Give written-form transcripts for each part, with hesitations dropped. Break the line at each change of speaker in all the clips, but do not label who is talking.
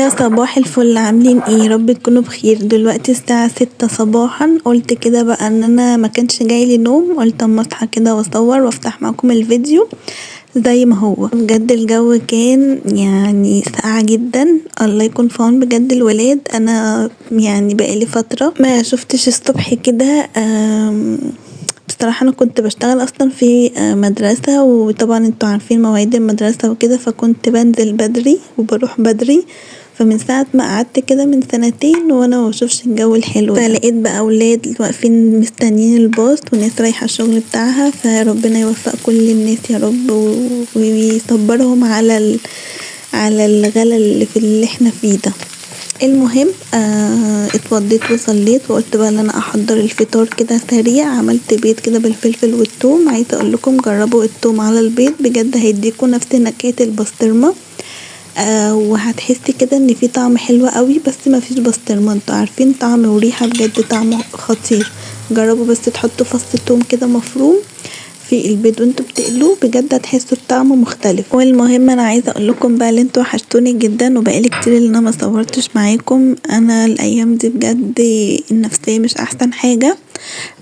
يا صباح الفل، عاملين ايه؟ رب تكونوا بخير. دلوقتي الساعة 6 صباحا. قلت كده بقى ان انا مكانش جايلي نوم، قلت اما اصحى كده واصور وافتح معاكم الفيديو زي ما هو. بجد الجو كان يعني ساقع جدا، الله يكون في عون بجد الولاد. انا يعني بقالي فترة ما شفتش الصبح كده. بصراحة انا كنت بشتغل اصلا في مدرسة، وطبعا انتوا عارفين مواعيد المدرسة وكده، فكنت بنزل بدري وبروح بدري. فمن ساعة ما قعدت كده من سنتين وانا مبشوفش الجو الحلو ده. فلقيت بقى اولاد واقفين مستنيين الباص وناس رايحة الشغل بتاعها، فربنا يوفق كل الناس يا رب ويصبرهم على الغلا اللي احنا فيه ده. المهم اتوضيت وصليت وقلت بقى ان انا احضر الفطار كده سريع. عملت بيض كده بالفلفل والثوم. عايزه اقول لكم جربوا الثوم على البيض، بجد هيديكوا نفس نكهه البسطرمه. وهتحسي كده ان في طعم حلو قوي، بس ما فيش بسطرمه. انتوا عارفين طعم وريحه بجد طعمه خطير. جربوا بس تحطوا فص ثوم كده مفروم في البيض وانتوا بتقلوه، بجد هتحسوا بطعم مختلف. والمهم انا عايزه اقول لكم بقى ان انتوا وحشتوني جدا، وبقالي كتير اللي انا ما صورتش معاكم. انا الايام دي بجد النفسيه مش احسن حاجه،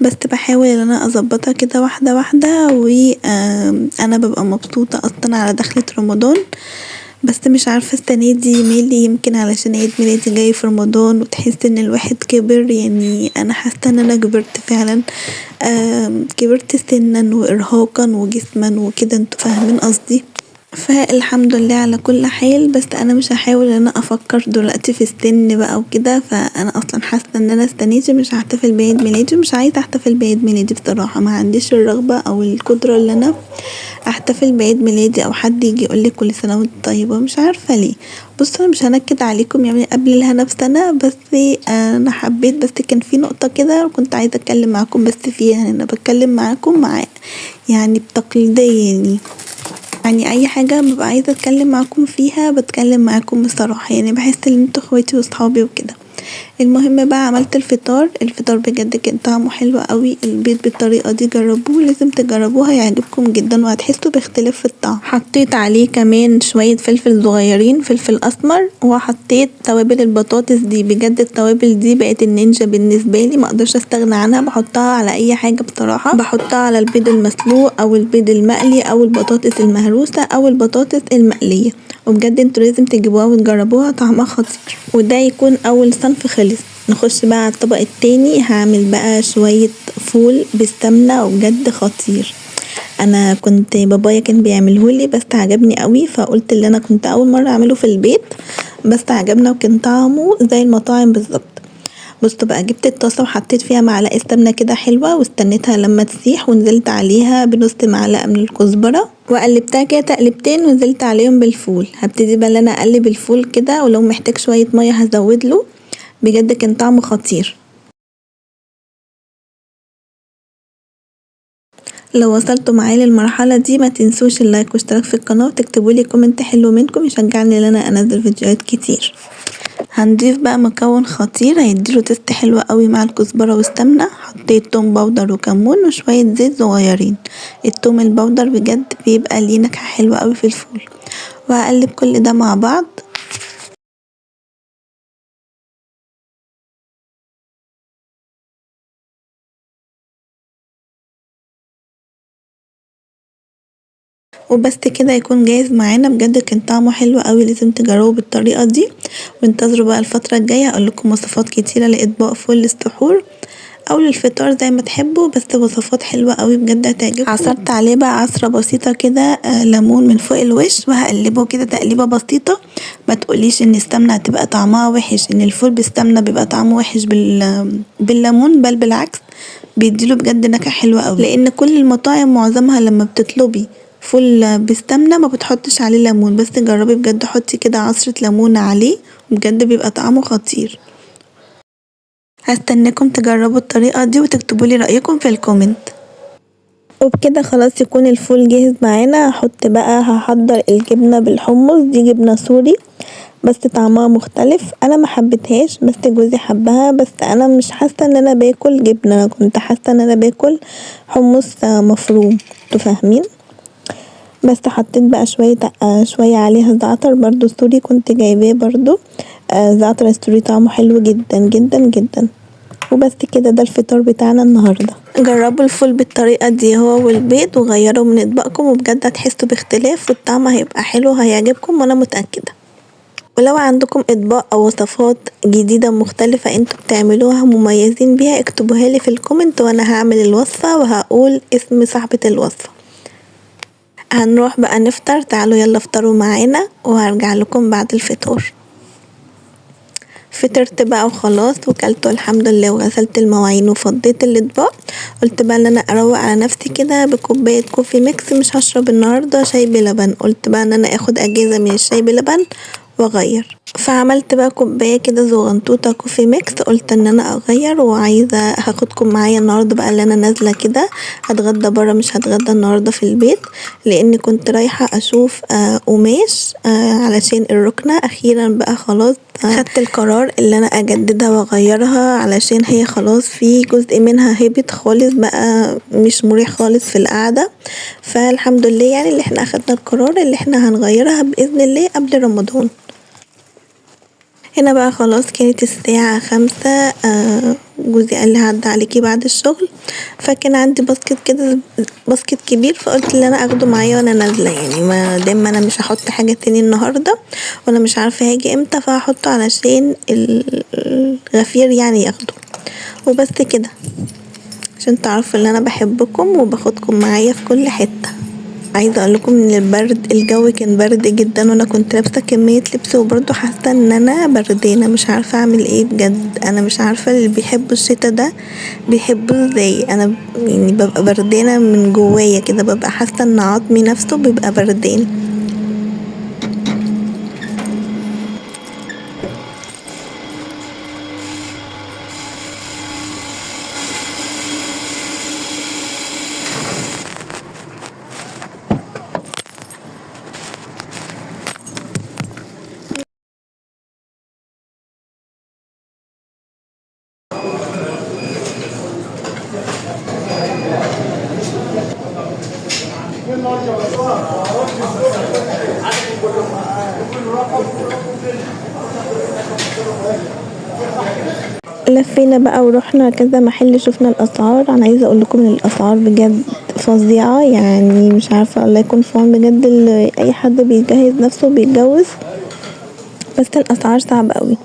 بس بحاول ان انا اظبطها كده واحده واحده. وانا ببقى مبسوطه اصلا على دخلة رمضان، بس مش عارفة السنة دي مالي. يمكن علشان عيد ميلادي جاي في رمضان وتحس ان الواحد كبر. يعني انا حاسة ان انا كبرت فعلا. كبرت سنا وارهاقا وجسما وكده، انتوا فاهمين قصدي. فالحمد لله على كل حال، بس انا مش هحاول ان انا افكر دلوقتي في السن بقى وكده. فانا اصلا حاسه ان انا السنه دي مش هحتفل بعيد ميلادي، مش عايزه احتفل بعيد ميلادي بصراحه. ما عنديش الرغبه او القدره اللي انا احتفل بعيد ميلادي او حد يجي يقولي كل سنه وانت طيبه. مش عارفه ليه. بصوا انا مش هنكد عليكم يعني قبل الهنا بسنه، بس انا حبيت. بس كان في نقطه كده كنت عايزه اتكلم معاكم بس فيها. يعني انا بتكلم معاكم يعني بتقليديه. يعني اي حاجه ببقى عايزه اتكلم معاكم فيها بتكلم معاكم بصراحه. يعني بحس ان انتوا اخواتي واصحابي وكده. المهم بقى عملت الفطار بجد كان طعمه حلو قوي. البيض بالطريقه دي جربوه، لازم تجربوها، هيعجبكم جدا وهتحسوا باختلاف في الطعم. حطيت عليه كمان شويه فلفل صغيرين، فلفل اسمر، وحطيت توابل البطاطس دي. بجد التوابل دي بقت النينجا بالنسبه لي، ما اقدرش استغنى عنها. بحطها على اي حاجه بصراحه. بحطها على البيض المسلوق او البيض المقلي او البطاطس المهروسه او البطاطس المقليه. وبجد انتوا لازم تجيبوها وتجربوها، طعمها خطير. وده يكون اول صنف خلص. نخش بقى على الطبق التاني. هعمل بقى شوية فول بالسمنة وبجد خطير. انا كنت بابايا كان بيعملهولي بس عجبني قوي، فقلت اللي انا كنت اول مرة اعمله في البيت بس عجبنا وكان طعمه زي المطاعم بالظبط. بصوا بقى، جبت الطاسة وحطيت فيها معلقة سمنة كده حلوة واستنيتها لما تسيح، ونزلت عليها بنص معلقة من الكزبرة وقلبتها كده تقلبتين، ونزلت عليهم بالفول. هبتدي بقى ان انا اقلب الفول كده، ولو محتاج شوية مية هزود له. بجد كان طعمه خطير. لو وصلتوا معايا للمرحلة دي ما تنسوش اللايك واشتراك في القناة وتكتبولي كومنت حلو منكم يشجعني ان انا انزل فيديوهات كتير. هنضيف بقى مكون خطير هيديله تست حلو قوي مع الكزبرة والسمنة. حطيت توم باودر وكمون وشوية زيت صغيرين. التوم الباودر بجد بيبقى ليه نكهة حلوة قوي في الفول. وهقلب كل ده مع بعض. وبس كده يكون جاهز معانا. بجد كان طعمه حلو قوي، لازم تجربوا بالطريقة دي. وانتظروا بقى الفترة الجاية هقولكم وصفات كتيرة لإطباق فول للسحور او للفطار زي ما تحبوا، بس وصفات حلوة قوي بجد هتعجبكم. عصرت عليه بقى عصرة بسيطة كده ليمون من فوق الوش، وهقلبه كده تقليبة بسيطة. ما تقوليش ان السمنة هتبقى طعمها وحش، ان الفول بالسمنة بيبقى طعمه وحش بالليمون، بل بالعكس بيديله بجد نكهة حلوة قوي. لان كل المطاعم معظمها لما بتطلبي فول بالسمنة ما بتحطش عليه ليمون، بس جربي بجد حطي كده عصرة ليمون عليه وبجد بيبقى طعمه خطير. هستناكم تجربوا الطريقة دي وتكتبولي رأيكم في الكومنت. وبكده خلاص يكون الفول جاهز معانا. هحضر الجبنة بالحمص. دي جبنة سوري بس طعمها مختلف. انا ما حبيتهاش بس جوزي حبها، بس انا مش حاسه ان انا باكل جبنه، انا كنت حاسه ان انا باكل حمص مفروم. انتوا فاهمين. بس حطيت بقى شويه عليها زعتر برضو سوري كنت جايباه برضو. زعتر ستوري طعمه حلو جدا جدا جدا. وبس كده، ده الفطار بتاعنا النهارده. جربوا الفول بالطريقه دي هو والبيض وغيروا من اطباقكم، وبجد هتحسوا باختلاف والطعم هيبقى حلو وهيعجبكم وانا متاكده. ولو عندكم اطباق او وصفات جديده مختلفه انتوا بتعملوها مميزين بيها اكتبوها لي في الكومنت وانا هعمل الوصفه وهقول اسم صاحبه الوصفه. هنروح بقى نفطر، تعالوا يلا افطروا معانا وهرجع لكم بعد الفطور. فطرت بقى وخلاص وكلت الحمد لله وغسلت المواعين وفضيت الاطباق. قلت بقى ان انا اروق على نفسي كده بكوبايه كوفي ميكس، مش هشرب النهارده شاي بلبن، قلت بقى ان انا اخد اجازه من الشاي بلبن واغير. فعملت بقى كوبايه كده صغنطوطه كوفي ميكس، قلت ان انا اغير وعايزه هاخدكم معايا النهارده بقى اللي انا نازله كده هتغدى بره، مش هتغدى النهارده في البيت، لاني كنت رايحه اشوف قماش علشان الركنه. اخيرا بقى خلاص خدت القرار اللي انا اجددها واغيرها، علشان هي خلاص في جزء منها هبط خالص بقى، مش مريح خالص في القعده. فالحمد لله يعني اللي احنا اخدنا القرار اللي احنا هنغيرها باذن الله قبل رمضان. هنا بقى خلاص كانت الساعة 5. جوزي قال لي هعدي عليكي بعد الشغل، فكان عندي باسكت كده، باسكت كبير، فقلت اللي انا اخده معايا وانا نازلة، يعني ما دام انا مش هحط حاجة تاني النهاردة وانا مش عارفة هاجي امتى فهحطه علشان الغفير يعني ياخده. وبس كده، عشان تعرفوا ان انا بحبكم وباخدكم معايا في كل حتة. عايزه اقول لكم ان الجو كان برد جدا وانا كنت لابسه كميه لبس وبرضه حاسه ان انا بردانه، مش عارفه اعمل ايه بجد. انا مش عارفه اللي بيحبوا الشتا ده بيحبوه ازاي. انا يعني ببقى بردانه من جوايا كده، ببقى حاسه ان عظمي نفسه بيبقى بردان. لفينا بقى ورحنا كذا محل شفنا الاسعار. انا عايزه اقول لكم ان الاسعار بجد فظيعه، يعني مش عارفه الله يكون في عون بجد اي حد بيجهز نفسه بيتجوز، بس الاسعار صعبه قوي.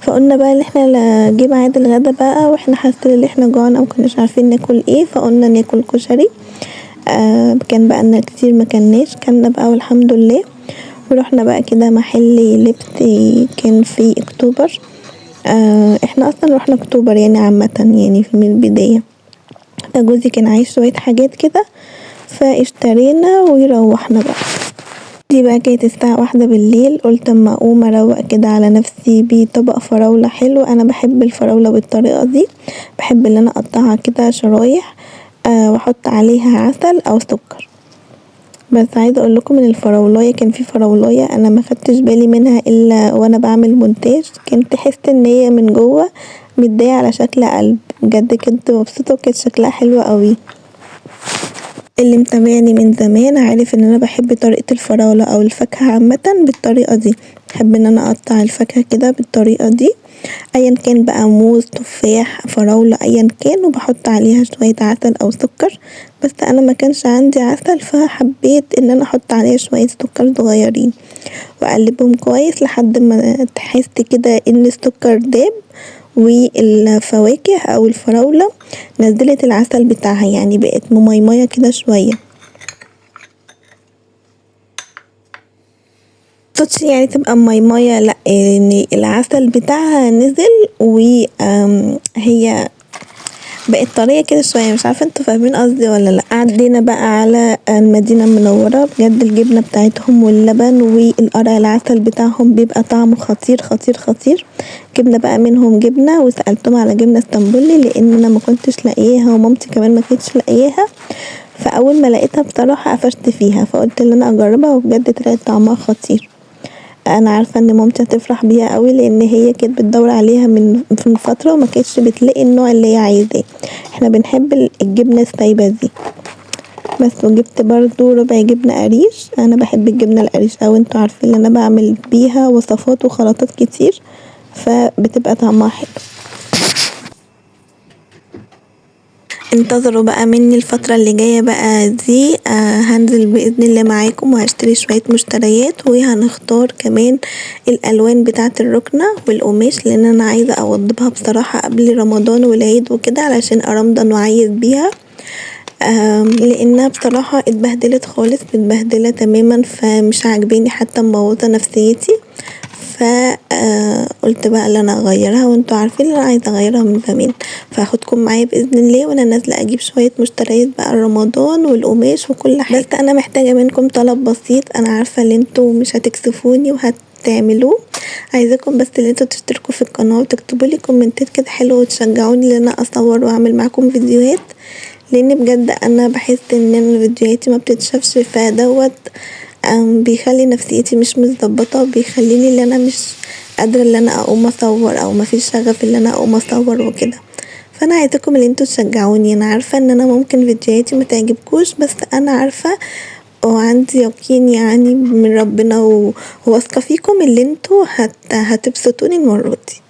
فقلنا بقى ان احنا جه ميعاد الغدا بقى واحنا حاسين ان احنا جوعنا ومكناش عارفين ناكل ايه، فقلنا ناكل كشري. كان بقى لنا كتير مكلناش، كلنا بقى والحمد لله. ورحنا بقى كده محل لبس كان في اكتوبر. احنا اصلا رحنا اكتوبر يعني عامة يعني من البداية، فجوزي كان عايز شوية حاجات كده فاشترينا وروحنا بقى. دي بقى كانت الساعة 1 بالليل، قلت اما اقوم اروق كده على نفسي بطبق فراولة حلو. انا بحب الفراولة بالطريقة دي، بحب ان انا اقطعها كده شرايح واحط عليها عسل او سكر. بس عايزه اقول لكم ان الفراولايه كان في فراولايه انا ما خدتش بالي منها الا وانا بعمل مونتاج، كنت تحس ان هي من جوه مديه على شكل قلب، بجد كنت مبسوطه وكانت شكلها حلو قوي. اللي متابعني من زمان عارف ان انا بحب طريقه الفراوله او الفاكهه عامه بالطريقه دي، بحب ان انا اقطع الفاكهه كده بالطريقه دي ايا كان بقى، موز تفاح فراولة ايا كان، وبحط عليها شوية عسل او سكر. بس انا ما كانش عندي عسل فحبيت ان انا احط عليها شوية سكر صغيرين واقلبهم كويس لحد ما تحس كده ان السكر داب والفواكه او الفراولة نزلت العسل بتاعها، يعني بقت مميمية كده شوية. مقصدش يعني تبقى ميمية لأ، يعني العسل بتاعها نزل وهي بقت طرية كده شوية، مش عارفة انتوا فاهمين قصدي ولا لأ. عدينا بقى على المدينة المنورة، بجد الجبنة بتاعتهم واللبن والقرع العسل بتاعهم بيبقى طعمه خطير خطير خطير. جبنا بقى منهم جبنة وسألتهم على جبنة اسطنبولي لان انا ما كنتش لاقياها ومامتي كمان ما كانتش لاقياها، فاول ما لقيتها بصراحة قفشت فيها فقلت ان انا اجربها وبجد طلعت طعمها خطير. انا عارفه ان مامتي هتفرح بيها قوي لان هي كانت بتدور عليها من فتره وما كانتش بتلاقي النوع اللي هي عايزاه. احنا بنحب الجبنه السايبه دي. بس وجبت برضو ربع جبنة قريش. انا بحب الجبنة القريش اوي، انتوا عارفين ان انا بعمل بيها وصفات وخلطات كتير فبتبقى طعمها حلو. انتظروا بقى مني الفترة اللي جاية بقى دي هنزل بإذن الله معاكم وهشتري شوية مشتريات وهنختار كمان الألوان بتاعة الركنة والقماش، لأن أنا عايزة أوضبها بصراحة قبل رمضان والعيد وكده علشان أرمضان وأعيد بيها. لأنها بصراحة اتبهدلت خالص، متبهدلة تماما فمش عاجباني حتى مبوظة نفسيتي. قلت بقى اللي انا اغيرها، وانتوا عارفين ان انا عايزه اغيرها من زمان، فهاخدكم معايا باذن الله وانا نازله اجيب شويه مشتريات بقى رمضان والقماش وكل حاجه. بس انا محتاجه منكم طلب بسيط، انا عارفه ان انتوا مش هتكسفوني وهتعملوه. عايزاكم بس ان انتوا تشتركوا في القناه وتكتبوا لي كومنتات كده حلوه وتشجعوني ان انا اصور واعمل معاكم فيديوهات، لان بجد انا بحس ان انا فيديوهاتي ما بتتشافش فدوت بيخلي نفسيتي مش متظبطة، وبيخليني اللي انا مش قادرة اللي انا اقوم اصور او مفيش شغف اللي انا اقوم اصور وكده. فانا عايزاكم اللي انتوا تشجعوني. انا عارفة ان انا ممكن فيديوهاتي ما تعجبكوش، بس انا عارفة وعندي يقين يعني من ربنا وواثقة فيكم اللي انتوا هتبسطوني المرة دي.